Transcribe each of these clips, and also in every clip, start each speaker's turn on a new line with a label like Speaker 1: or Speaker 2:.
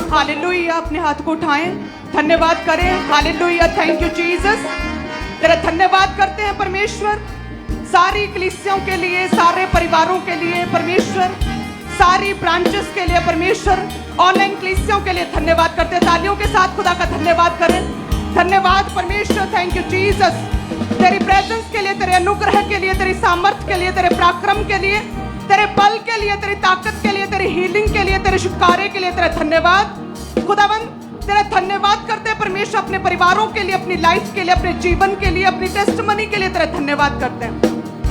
Speaker 1: Hallelujah. अपने हाथ को उठाएं, धन्यवाद करें। Hallelujah, thank you Jesus. तेरा धन्यवाद करते हैं परमेश्वर, सारी कलीसियों के लिए, सारे परिवारों के लिए परमेश्वर, सारी ब्रांचेस के लिए परमेश्वर, ऑनलाइन कलीसियों के लिए धन्यवाद करते हैं। तालियों के साथ खुदा का धन्यवाद करें। धन्यवाद परमेश्वर, थैंक यू जीसस, तेरी प्रेजेंस के लिए, तेरे अनुग्रह के लिए, तेरी सामर्थ्य के लिए, तेरे पराक्रम के लिए, तेरे बल के लिए, तेरी ताकत के लिए, तेरी हीलिंग के लिए, तेरे छुटकारे के लिए तेरा धन्यवाद खुदावन। तेरा धन्यवाद करते हैं परमेश्वर, अपने परिवारों के लिए, अपनी लाइफ के लिए, अपने जीवन के लिए, अपनी टेस्टमनी के लिए तेरा धन्यवाद करते हैं।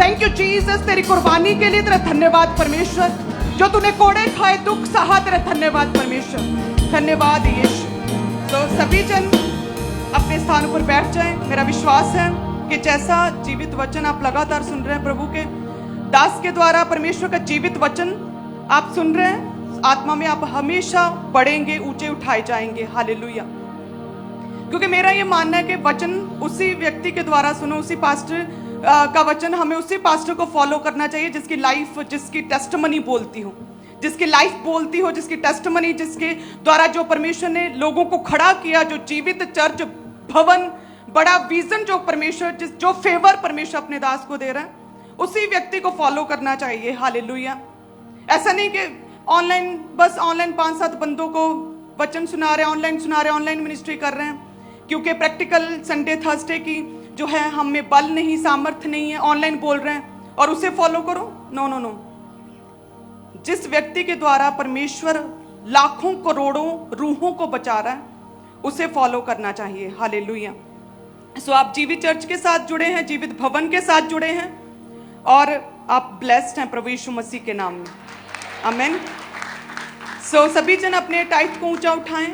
Speaker 1: थैंक यू जीसस, तेरी कुर्बानी के लिए तेरा धन्यवाद परमेश्वर, जो तूने कोड़े खाए, दुख सहा, तेरा धन्यवाद परमेश्वर। धन्यवाद यीशु। तो सभी जन अपने स्थान पर बैठ जाएं। मेरा विश्वास है कि जैसा जीवित वचन आप लगातार सुन रहे हैं, प्रभु के दास के द्वारा परमेश्वर का जीवित वचन आप सुन रहे हैं, आत्मा में आप हमेशा बढ़ेंगे, ऊंचे उठाए जाएंगे। हालेलुया। क्योंकि मेरा ये मानना है कि वचन उसी व्यक्ति के द्वारा सुनो, उसी पास्टर का वचन हमें उसी पास्टर को फॉलो करना चाहिए जिसकी लाइफ, जिसकी टेस्टमनी बोलती हो, जिसकी लाइफ बोलती हो, जिसकी टेस्टमनी, जिसके द्वारा जो परमेश्वर ने लोगों को खड़ा किया, जो जीवित चर्च भवन, बड़ा विजन जो परमेश्वर, जो फेवर परमेश्वर अपने दास को दे रहा है, उसी व्यक्ति को फॉलो करना चाहिए। हालेलुया। ऐसा नहीं कि ऑनलाइन, बस ऑनलाइन 5-7 बंदों को वचन सुना रहे हैं, ऑनलाइन सुना रहे हैं, ऑनलाइन मिनिस्ट्री कर रहे हैं, क्योंकि प्रैक्टिकल संडे थर्सडे की जो है हमें बल नहीं, सामर्थ्य नहीं है, ऑनलाइन बोल रहे हैं और उसे फॉलो करो। No no no. जिस व्यक्ति के द्वारा परमेश्वर लाखों करोड़ों रूहों को बचा रहा है, उसे फॉलो करना चाहिए। हालेलुया। सो आप जीवित चर्च के साथ जुड़े हैं, जीवित भवन के साथ जुड़े हैं और आप ब्लेस्ड हैं प्रभु यीशु मसीह के नाम में। आमीन। सो सभी जन अपने टाइट को ऊंचा उठाएं,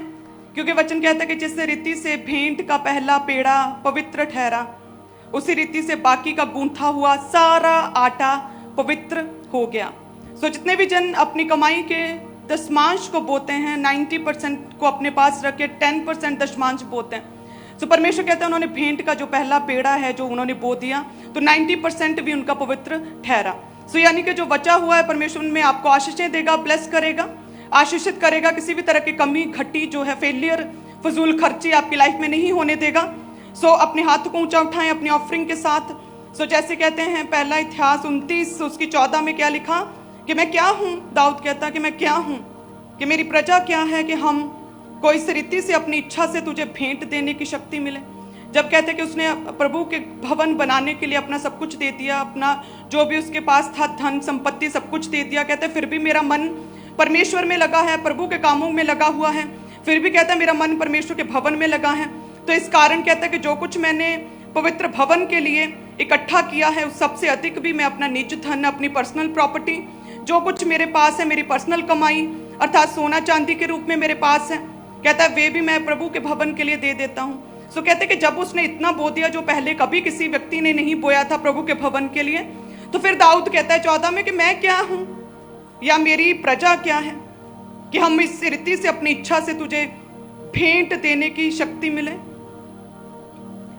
Speaker 1: क्योंकि वचन कहता है कि जिस रीति से भेंट का पहला पेड़ा पवित्र ठहरा, उसी रीति से बाकी का गूंथा हुआ सारा आटा पवित्र हो गया। सो जितने भी जन अपनी कमाई के दशमांश को बोते हैं, 90% को अपने पास रख के 10% दशमांश बोते हैं। सो परमेश्वर कहता है उन्होंने भेंट का जो पहला पेड़ा है जो उन्होंने बो दिया, तो 90% भी उनका पवित्र ठहरा। सो यानी कि जो बचा हुआ है परमेश्वर में आपको आशीषें देगा, ब्लेस करेगा, आशीषित करेगा। किसी भी तरह की कमी, घटी जो है, फेलियर, फजूल खर्ची आपकी लाइफ में नहीं होने देगा। सो अपने हाथ को ऊंचा उठाएं अपनी ऑफरिंग के साथ। सो जैसे कहते हैं पहला इतिहास 29 उसकी 14 में क्या लिखा कि मैं क्या हूँ। दाऊद कहता कि मैं क्या हूँ, कि मेरी प्रजा क्या है, कि हम को इस रीति से अपनी इच्छा से तुझे भेंट देने की शक्ति मिले। जब कहते कि उसने प्रभु के भवन बनाने के लिए अपना सब कुछ दे दिया, अपना जो भी उसके पास था, धन संपत्ति सब कुछ दे दिया, कहते फिर भी मेरा मन परमेश्वर में लगा है, प्रभु के कामों में लगा हुआ है, फिर भी कहता है मेरा मन परमेश्वर के भवन में लगा है। तो इस कारण कहता है कि जो कुछ मैंने पवित्र भवन के लिए इकट्ठा किया है, उस सबसे अधिक भी मैं अपना निज धन, अपनी पर्सनल प्रॉपर्टी, जो कुछ मेरे पास है, मेरी पर्सनल कमाई अर्थात सोना चांदी के रूप में मेरे पास है, कहता है वे भी मैं प्रभु के भवन के लिए दे देता हूँ। सो कहते कि जब उसने इतना बो दिया जो पहले कभी किसी व्यक्ति ने नहीं बोया था प्रभु के भवन के लिए, तो फिर दाऊद कहता है 14 में कि मैं क्या हूँ या मेरी प्रजा क्या है कि हम इस रीति से अपनी इच्छा से तुझे भेंट देने की शक्ति मिले।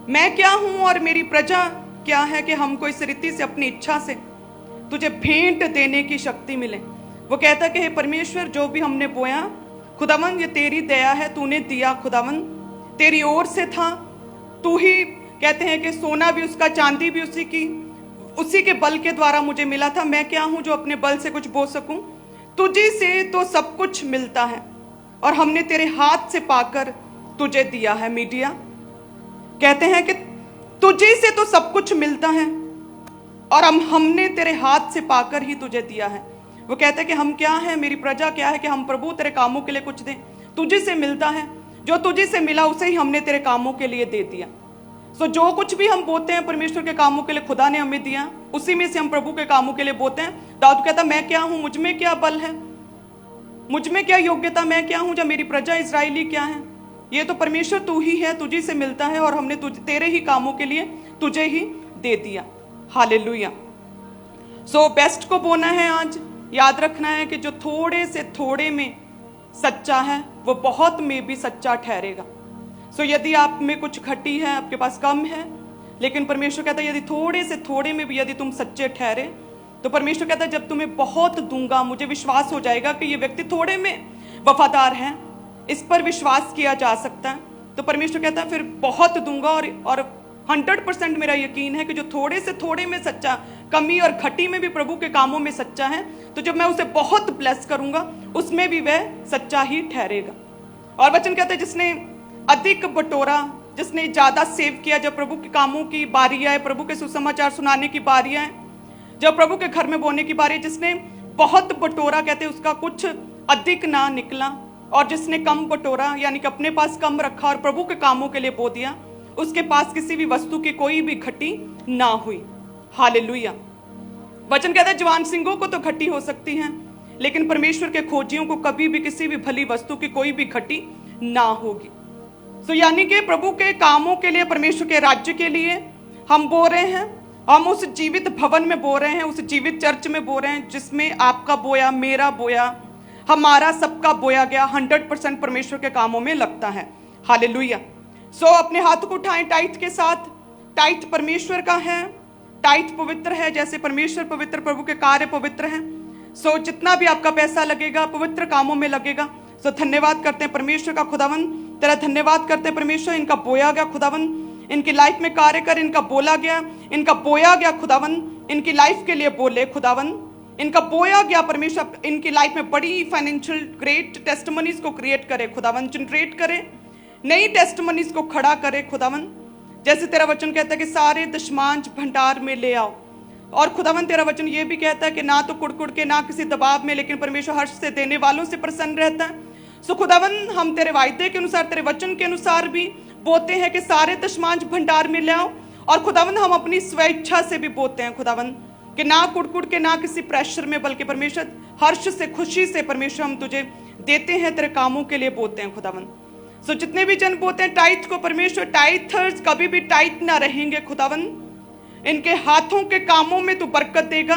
Speaker 1: मैं क्या हूं और मेरी प्रजा क्या है कि हमको इस रीति से अपनी इच्छा से तुझे भेंट देने की शक्ति मिले। वो कहता कि हे परमेश्वर, जो भी हमने बोया खुदावन ये तेरी दया है, तूने दिया खुदावन, तेरी ओर से था, तू ही कहते हैं कि सोना भी उसका, चांदी भी उसी के बल के द्वारा मुझे मिला था। मैं क्या हूं जो अपने बल से कुछ बो सकूं, तुझे से तो सब कुछ मिलता है और हमने तेरे हाथ से पाकर तुझे दिया है। मीडिया कहते हैं कि तुझे से तो सब कुछ मिलता है और हमने तेरे हाथ से पाकर ही तुझे दिया है। वो कहते हैं कि हम क्या हैं, मेरी प्रजा क्या है कि हम प्रभु तेरे कामों के लिए कुछ दें। तुझे से मिलता है, जो तुझे से मिला उसे ही हमने तेरे कामों के लिए दे दिया। सो जो कुछ भी हम बोते हैं परमेश्वर के कामों के लिए खुदा ने हमें दिया, उसी में से हम प्रभु के कामों के लिए बोते हैं। दाऊद कहता मैं क्या हूं, मुझ में क्या बल है, मुझ में क्या योग्यता, मैं क्या हूं, जब मेरी प्रजा इजराइली क्या है। ये तो परमेश्वर तू ही है, तुझे से मिलता है और हमने तेरे ही कामों के लिए तुझे ही दे दिया। हालेलुया। सो बेस्ट को बोना है। आज याद रखना है कि जो थोड़े से थोड़े में सच्चा है वो बहुत में भी सच्चा ठहरेगा। सो यदि आप में कुछ घटी है, आपके पास कम है, लेकिन परमेश्वर कहता है यदि थोड़े से थोड़े में भी यदि तुम सच्चे ठहरे तो परमेश्वर कहता है जब तुम्हें बहुत दूंगा, मुझे विश्वास हो जाएगा कि ये व्यक्ति थोड़े में वफादार है, इस पर विश्वास किया जा सकता है, तो परमेश्वर कहता है फिर बहुत दूंगा। और 100% मेरा यकीन है कि जो थोड़े से थोड़े में सच्चा, कमी और घटी में भी प्रभु के कामों में सच्चा है, तो जब मैं उसे बहुत ब्लेस करूंगा उसमें भी वह सच्चा ही ठहरेगा। और वचन कहता है जिसने अधिक बटोरा, जिसने ज्यादा सेव किया, जब प्रभु के कामों की बारी आए, प्रभु के सुसमाचार सुनाने की बारी आए, जब प्रभु के घर में बोने की बारी, जिसने बहुत बटोरा, कहते उसका कुछ अधिक ना निकला, और जिसने कम बटोरा यानी कि अपने पास कम रखा और प्रभु के कामों के लिए बो दिया, उसके पास किसी भी वस्तु की कोई भी घटी ना हुई। हालेलुया। वचन कहता है जवान सिंहों को तो घटी हो सकती है, लेकिन परमेश्वर के खोजियों को कभी भी किसी भी भली वस्तु की कोई भी घटी ना होगी। तो यानी कि प्रभु के कामों के लिए, परमेश्वर के राज्य के लिए हम बो रहे हैं, हम उस जीवित भवन में बो रहे हैं, उस जीवित चर्च में बो रहे हैं जिसमें आपका बोया, मेरा बोया, हमारा सबका बोया गया 100% परमेश्वर के कामों में लगता है। हालेलुया। सो अपने हाथ को उठाएं टाइट के साथ। टाइट परमेश्वर का है, टाइट पवित्र है, जैसे परमेश्वर पवित्र, प्रभु के कार्य पवित्र है। सो जितना भी आपका पैसा लगेगा पवित्र कामों में लगेगा। सो धन्यवाद करते हैं परमेश्वर का। खुदावन तेरा धन्यवाद करते हैं परमेश्वर, इनका बोया गया खुदावन इनकी लाइफ में कार्य कर, इनका बोला गया, इनका बोया गया खुदावन इनकी लाइफ के लिए बोले खुदावन, इनका बोया गया परमेश्वर इनकी लाइफ में बड़ी फाइनेंशियल ग्रेट टेस्टिमनीज को क्रिएट करे खुदावन, जनरेट करे, नई टेस्टिमनीज को खड़ा करे खुदावन। जैसे तेरा वचन कहता है कि सारे दशमांश भंडार में ले आओ, और खुदावन तेरा वचन ये भी कहता है कि ना तो कुड़ के ना किसी दबाव में, लेकिन परमेश्वर हर्ष से देने वालों से प्रसन्न रहता है। सो खुदावन हम तेरे वायदे के अनुसार, तेरे वचन के अनुसार भी बोते हैं कि सारे दशमांश भंडार में ले आओ, और खुदावन हम अपनी स्वेच्छा से भी बोते हैं खुदावन कि ना कुड़ के ना किसी प्रेशर में, बल्कि परमेश्वर हर्ष से, खुशी से परमेश्वर हम तुझे देते हैं, तेरे कामों के लिए बोते हैं खुदावन। सो जितने भी जन बोते हैं टाइट को, परमेश्वर टाइथर्स कभी भी टाइट ना रहेंगे खुदावन, इनके हाथों के कामों में तू बरकत देगा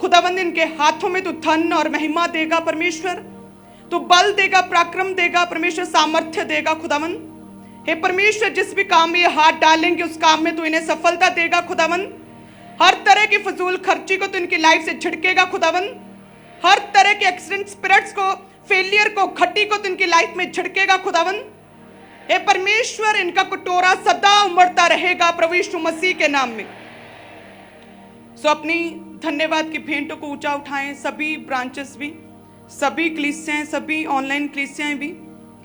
Speaker 1: खुदावन, इनके हाथों में तू धन और महिमा देगा परमेश्वर, तू बल देगा, पराक्रम देगा परमेश्वर, सामर्थ्य देगा खुदावन। हे परमेश्वर जिस भी काम में ये हाथ डालेंगे उस काम में तू इन्हें सफलता देगा खुदावन। हर तरह की फजूल खर्ची को तू इनकी लाइफ से झिड़केगा खुदावन, हर तरह के एक्सीडेंट स्पिरिट्स को, फेलियर को, घटी को तू इनकी लाइफ में झिड़केगा खुदावन। हे परमेश्वर इनका कटोरा सदा उमड़ता रहेगा प्रभु यीशु मसीह के नाम में। सो अपनी धन्यवाद की भेंटों को ऊंचा उठाएं, सभी ब्रांचेस भी, सभी कलीसियाएं, सभी ऑनलाइन कलीसियाएं भी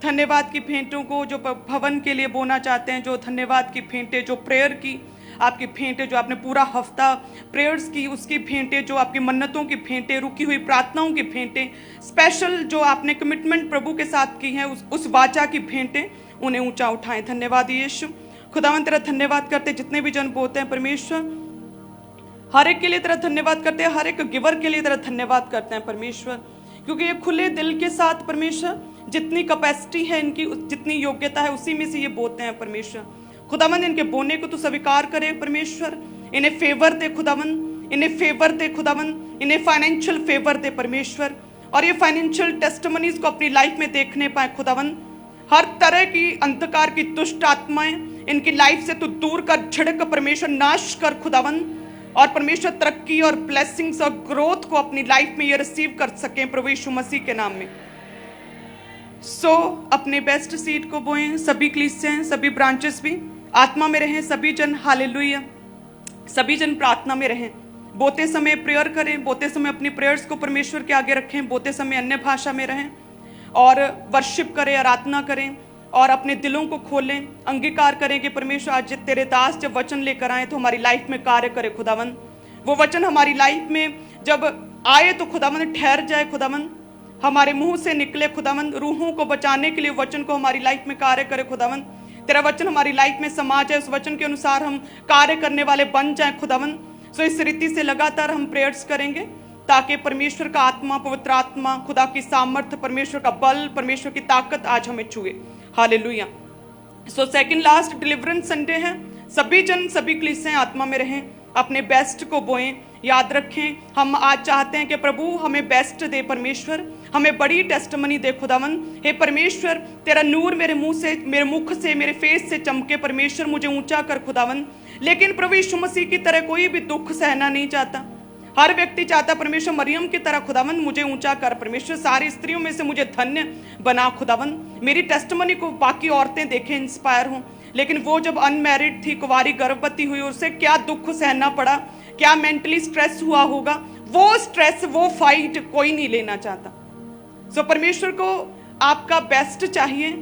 Speaker 1: धन्यवाद की भेंटों को, जो भवन के लिए बोना चाहते हैं, जो धन्यवाद की भेंटें, जो प्रेयर की आपकी भेंटें, जो आपने पूरा हफ्ता प्रेयर्स की उसकी भेंटें, जो आपकी मन्नतों की भेंटें, रुकी हुई प्रार्थनाओं की भेंटें, स्पेशल जो आपने कमिटमेंट प्रभु के साथ की है उस वाचा की भेंटें, उन्हें ऊंचा उठाएं। धन्यवाद यीशु। खुदावन तेरा धन्यवाद करते जितने भी जन बोलते हैं परमेश्वर, हर एक के लिए तेरा धन्यवाद करते हैं, हर एक गिवर के लिए तेरा धन्यवाद करते हैं परमेश्वर, क्योंकि ये खुले दिल के साथ परमेश्वर जितनी कैपेसिटी है इनकी, जितनी योग्यता है उसी में से ये बोते हैं परमेश्वर। खुदावन इनके बोने को तू स्वीकार करे परमेश्वर, इन्हें फेवर दे खुदावन, इन्हें फेवर दे खुदावन, इन्हें फाइनेंशियल फेवर दे परमेश्वर, और ये फाइनेंशियल टेस्टिमनीज को अपनी लाइफ में देखने पाए खुदावन। हर तरह की अंधकार की दुष्ट आत्माएं इनकी लाइफ से तू दूर कर, झिड़क परमेश्वर, नाश कर खुदावन, और परमेश्वर तरक्की और ब्लेसिंग्स और ग्रोथ को अपनी लाइफ में ये रिसीव कर सकें प्रभु यीशु मसीह के नाम में। सो अपने बेस्ट सीड को बोएं, सभी कलीसियां, सभी ब्रांचेस भी आत्मा में रहें, सभी जन हालेलुया, सभी जन प्रार्थना में रहें, बोते समय प्रेयर करें, बोते समय अपनी प्रेयर्स को परमेश्वर के आगे रखें, बोते समय अन्य भाषा में रहें और वर्शिप करें, आराधना करें, और अपने दिलों को खोलें, अंगीकार करें कि परमेश्वर आज तेरे दास जब वचन लेकर आए तो हमारी लाइफ में कार्य करे खुदावन। वो वचन हमारी लाइफ में जब आए तो खुदावन ठहर जाए खुदावन, हमारे मुंह से निकले खुदावन, रूहों को बचाने के लिए वचन को हमारी लाइफ में कार्य करे खुदावन। तेरा वचन हमारी लाइफ में समा जाए, उस वचन के अनुसार हम कार्य करने वाले बन जाए खुदावन। सो इस रीति से लगातार हम प्रेयर्स करेंगे ताकि परमेश्वर का आत्मा, पवित्र आत्मा, खुदा की सामर्थ्य, परमेश्वर का बल, परमेश्वर की ताकत आज हमें छुए। Hallelujah. So second last deliverance Sunday है, सभी जन, सभी कलीसियां आत्मा में रहें, अपने बेस्ट को बोएं। याद रखें हम आज चाहते हैं कि प्रभु हमें बेस्ट दे परमेश्वर, हमें बड़ी टेस्टमनी दे खुदावन। हे परमेश्वर तेरा नूर मेरे मुंह से, मेरे मुख से, मेरे फेस से चमके परमेश्वर, मुझे ऊंचा कर खुदावन। लेकिन प्रभु यीशु मसीह की तरह कोई भी दुख सहना नहीं चाहता, हर व्यक्ति चाहता परमेश्वर मरियम की तरह खुदावन मुझे ऊंचा कर, परमेश्वर सारी स्त्रियों में से मुझे धन्य बना खुदावन, मेरी टेस्टमनी को बाकी औरतें देखें, इंस्पायर हों। लेकिन वो जब अनमैरिड थी, कुंवारी गर्भवती हुई, उसे क्या दुख सहना पड़ा, क्या मेंटली स्ट्रेस हुआ होगा, वो स्ट्रेस, वो फाइट कोई नहीं लेना चाहता। सो परमेश्वर को आपका बेस्ट चाहिए।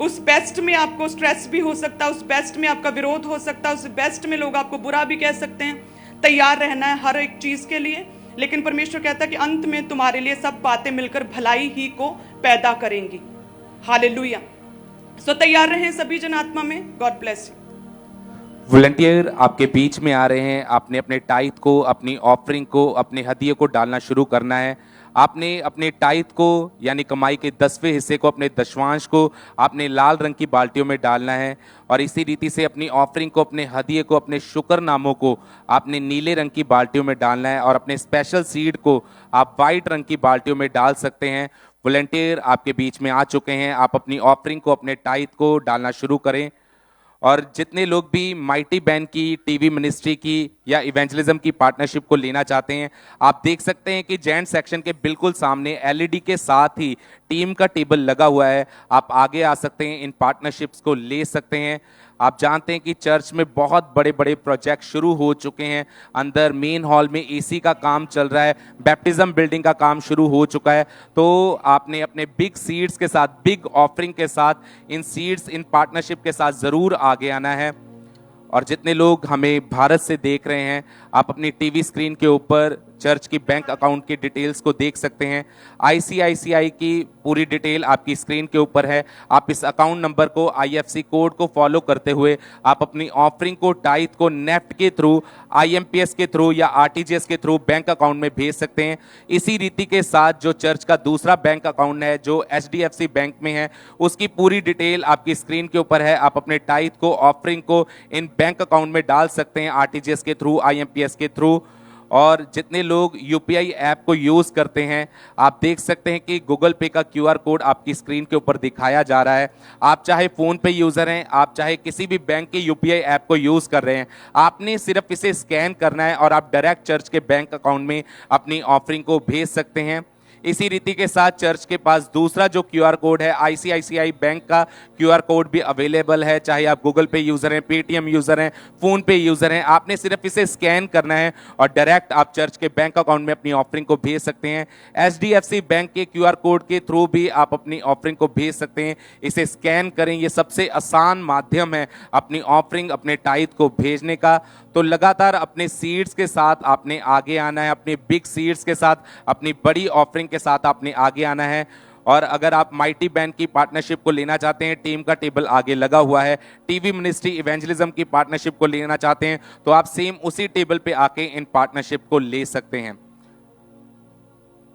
Speaker 1: उस बेस्ट में आपको स्ट्रेस भी हो सकता है, उस बेस्ट में आपका विरोध हो सकता है, उस बेस्ट में लोग आपको बुरा भी कह सकते हैं। तैयार रहना है हर एक चीज के लिए, लेकिन परमेश्वर कहता है कि अंत में तुम्हारे लिए सब बातें मिलकर भलाई ही को पैदा करेंगी। हालेलुया। सो तैयार रहें सभी जन आत्मा में। God bless you.
Speaker 2: वॉलंटियर आपके बीच में आ रहे हैं। आपने अपने टाइथ को, अपनी ऑफरिंग को, अपने हदिये को डालना शुरू करना है। आपने अपने टाइथ को यानी कमाई के 10वें हिस्से को, अपने दशवांश को आपने लाल रंग की बाल्टियों में डालना है, और इसी रीति से अपनी ऑफरिंग को, अपने हदिये को, अपने शुक्रनामों को आपने नीले रंग की बाल्टियों में डालना है, और अपने स्पेशल सीड को आप वाइट रंग की बाल्टियों में डाल सकते हैं। वॉलंटियर आपके बीच में आ चुके हैं। आप अपनी ऑफरिंग को, अपने टाइथ को डालना शुरू करें। और जितने लोग भी माइटी बैंड की, टीवी मिनिस्ट्री की या इवेंजलिज्म की पार्टनरशिप को लेना चाहते हैं, आप देख सकते हैं कि जेंट सेक्शन के बिल्कुल सामने एलईडी के साथ ही टीम का टेबल लगा हुआ है। आप आगे आ सकते हैं, इन पार्टनरशिप्स को ले सकते हैं। आप जानते हैं कि चर्च में बहुत बड़े बड़े प्रोजेक्ट शुरू हो चुके हैं। अंदर मेन हॉल में एसी का काम चल रहा है, बैप्टिज्म बिल्डिंग का काम शुरू हो चुका है। तो आपने अपने बिग सीड्स के साथ, बिग ऑफरिंग के साथ, इन सीड्स, इन पार्टनरशिप के साथ ज़रूर आगे आना है। और जितने लोग हमें भारत से देख रहे हैं, आप अपनी टीवी स्क्रीन के ऊपर चर्च की बैंक अकाउंट की डिटेल्स को देख सकते हैं। आईसीआईसीआई की पूरी डिटेल आपकी स्क्रीन के ऊपर है। आप इस अकाउंट नंबर को, आईएफसी कोड को फॉलो करते हुए आप अपनी ऑफरिंग को, टाइथ को नेफ्ट के थ्रू, आईएमपीएस के थ्रू या आरटीजीएस के थ्रू बैंक अकाउंट में भेज सकते हैं। इसी रीति के साथ जो चर्च का दूसरा बैंक अकाउंट है जो एचडीएफसी बैंक में है, उसकी पूरी डिटेल आपकी स्क्रीन के ऊपर है। आप अपने टाइथ को, ऑफरिंग को इन बैंक अकाउंट में डाल सकते हैं, आरटीजीएस के थ्रू, आईएमपीएस के थ्रू। और जितने लोग यूपीआई ऐप को यूज करते हैं, आप देख सकते हैं कि गूगल पे का क्यूआर कोड आपकी स्क्रीन के ऊपर दिखाया जा रहा है। आप चाहे फोन पे यूजर हैं, आप चाहे किसी भी बैंक के यूपीआई ऐप को यूज कर रहे हैं, आपने सिर्फ इसे स्कैन करना है और आप डायरेक्ट चर्च के बैंक अकाउंट में अपनी ऑफरिंग को भेज सकते हैं। इसी रीति के साथ चर्च के पास दूसरा जो क्यूआर कोड है, आईसीआईसीआई बैंक का क्यूआर कोड भी अवेलेबल है। चाहे आप गूगल पे यूजर हैं, पेटीएम यूजर हैं, फोन पे यूजर हैं, आपने सिर्फ इसे स्कैन करना है और डायरेक्ट आप चर्च के बैंक अकाउंट में अपनी ऑफरिंग को भेज सकते हैं। एचडीएफसी बैंक के क्यूआर कोड के थ्रू भी आप अपनी ऑफरिंग को भेज सकते हैं। इसे स्कैन करें, ये सबसे आसान माध्यम है अपनी ऑफरिंग, अपने टाइथ को भेजने का। तो लगातार अपने सीड्स के साथ आपने आगे आना है, अपने बिग सीड्स के साथ, अपनी बड़ी ऑफरिंग के साथ आपने आगे आना है। और अगर आप माइटी बैंड की पार्टनरशिप को लेना चाहते हैं, टीम का टेबल आगे लगा हुआ है। टीवी मिनिस्ट्री इवेंजलिज्म की पार्टनरशिप को लेना चाहते हैं तो आप सेम उसी टेबल पे आके इन पार्टनरशिप को ले सकते हैं।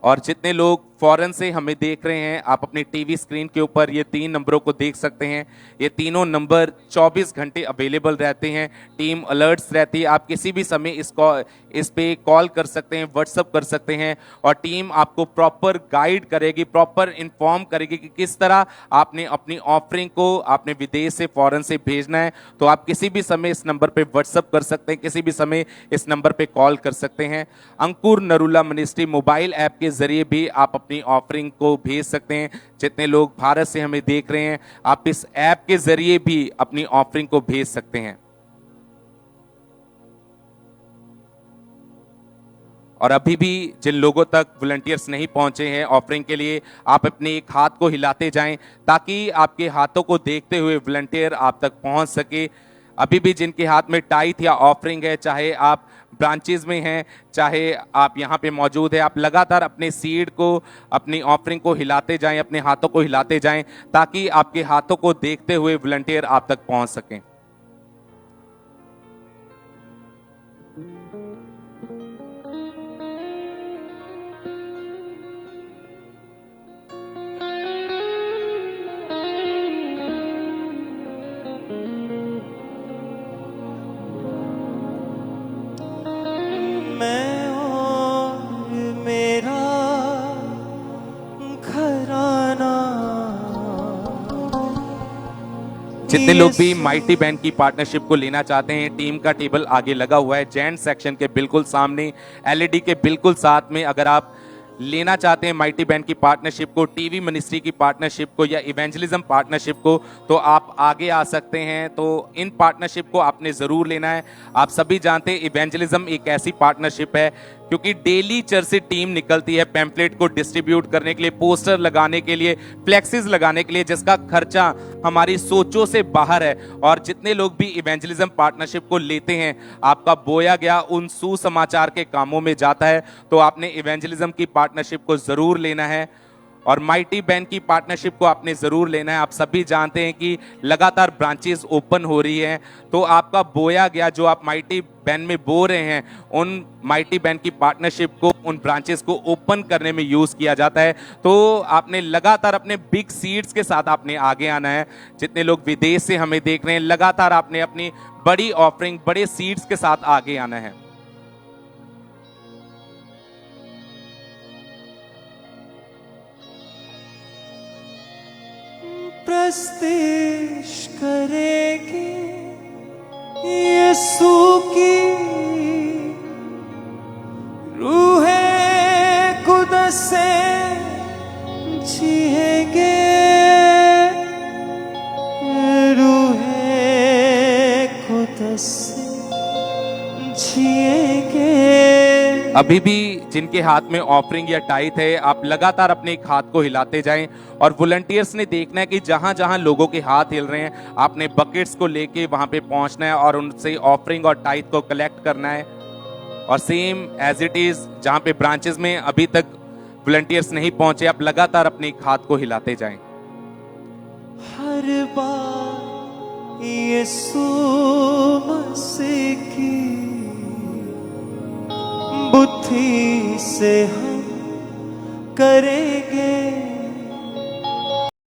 Speaker 2: और जितने लोग फॉरेन से हमें देख रहे हैं, आप अपनी टीवी स्क्रीन के ऊपर ये 3 नंबरों को देख सकते हैं। ये तीनों नंबर 24 घंटे अवेलेबल रहते हैं, टीम अलर्ट्स रहती है। आप किसी भी समय इस पे कॉल कर सकते हैं, व्हाट्सअप कर सकते हैं, और टीम आपको प्रॉपर गाइड करेगी, प्रॉपर इन्फॉर्म करेगी कि किस तरह आपने अपनी ऑफरिंग को, आपने विदेश से, फॉरेन से भेजना है। तो आप किसी भी समय इस नंबर पे व्हाट्सअप कर सकते हैं, किसी भी समय इस नंबर पे कॉल कर सकते हैं। अंकुर नरूला मिनिस्ट्री मोबाइल ऐप के जरिए भी आप अपनी ऑफरिंग को भेज सकते हैं। जितने लोग भारत से हमें देख रहे हैं, आप इस ऐप के जरिए भी अपनी ऑफरिंग को भेज सकते हैं। और अभी भी जिन लोगों तक वॉलंटियर्स नहीं पहुंचे हैं ऑफरिंग के लिए, आप अपने एक हाथ को हिलाते जाएं ताकि आपके हाथों को देखते हुए वॉलंटियर आप तक पहुंच सके। अभी भी जिनके हाथ में टाइथ या ऑफरिंग है, चाहे आप ब्रांचेज में हैं, चाहे आप यहाँ पे मौजूद है, आप लगातार अपने सीड को, अपनी ऑफरिंग को हिलाते जाएं, अपने हाथों को हिलाते जाएं ताकि आपके हाथों को देखते हुए वॉलंटियर आप तक पहुंच सकें। जितने लोग भी माइटी बैंड की पार्टनरशिप को लेना चाहते हैं, टीम का टेबल आगे लगा हुआ है जेंट सेक्शन के बिल्कुल सामने, एलईडी के बिल्कुल साथ में। अगर आप लेना चाहते हैं माइटी बैंड की पार्टनरशिप को, टीवी मिनिस्ट्री की पार्टनरशिप को या इवेंजलिज्म पार्टनरशिप को, तो आप आगे आ सकते हैं। तो इन पार्टनरशिप को आपने ज़रूर लेना है। आप सभी जानते हैं इवेंजलिज्म एक ऐसी पार्टनरशिप है क्योंकि डेली चर्च से टीम निकलती है पैम्पलेट को डिस्ट्रीब्यूट करने के लिए, पोस्टर लगाने के लिए, फ्लेक्सेस लगाने के लिए, जिसका खर्चा हमारी सोचों से बाहर है। और जितने लोग भी इवेंजलिज्म पार्टनरशिप को लेते हैं, आपका बोया गया उन सुसमाचार के कामों में जाता है। तो आपने इवेंजलिज्म की पार्टनरशिप को जरूर लेना है और माइटी बैंड की पार्टनरशिप को आपने जरूर लेना है। आप सभी जानते हैं कि लगातार ब्रांचेस ओपन हो रही हैं, तो आपका बोया गया जो आप माइटी बैंड में बो रहे हैं, उन माइटी बैंड की पार्टनरशिप को, उन ब्रांचेस को ओपन करने में यूज किया जाता है। तो आपने लगातार अपने बिग सीड्स के साथ आपने आगे आना है। जितने लोग विदेश से हमें देख रहे हैं, लगातार आपने अपनी बड़ी ऑफरिंग, बड़े सीड्स के साथ आगे आना है।
Speaker 3: प्रस्तिश करेगी यीशु की रूहे कुदस से जिएंगे, रूहे कुदस से जिएंगे।
Speaker 2: अभी भी जिनके हाथ में ऑफरिंग या टाइथ है, आप लगातार अपने एक हाथ को हिलाते जाएं और वॉलंटियर्स ने देखना है कि जहां जहां लोगों के हाथ हिल रहे हैं, आपने बकेट्स को लेके वहां पे पहुंचना है और उनसे ऑफरिंग और टाइथ को कलेक्ट करना है। और सेम एज इट इज जहां पे ब्रांचेस में अभी तक वॉलंटियर्स नहीं पहुंचे, आप लगातार अपने एक हाथ को हिलाते जाएं।
Speaker 3: हर बार यीशु मसीह की बुद्धि से हम करेंगे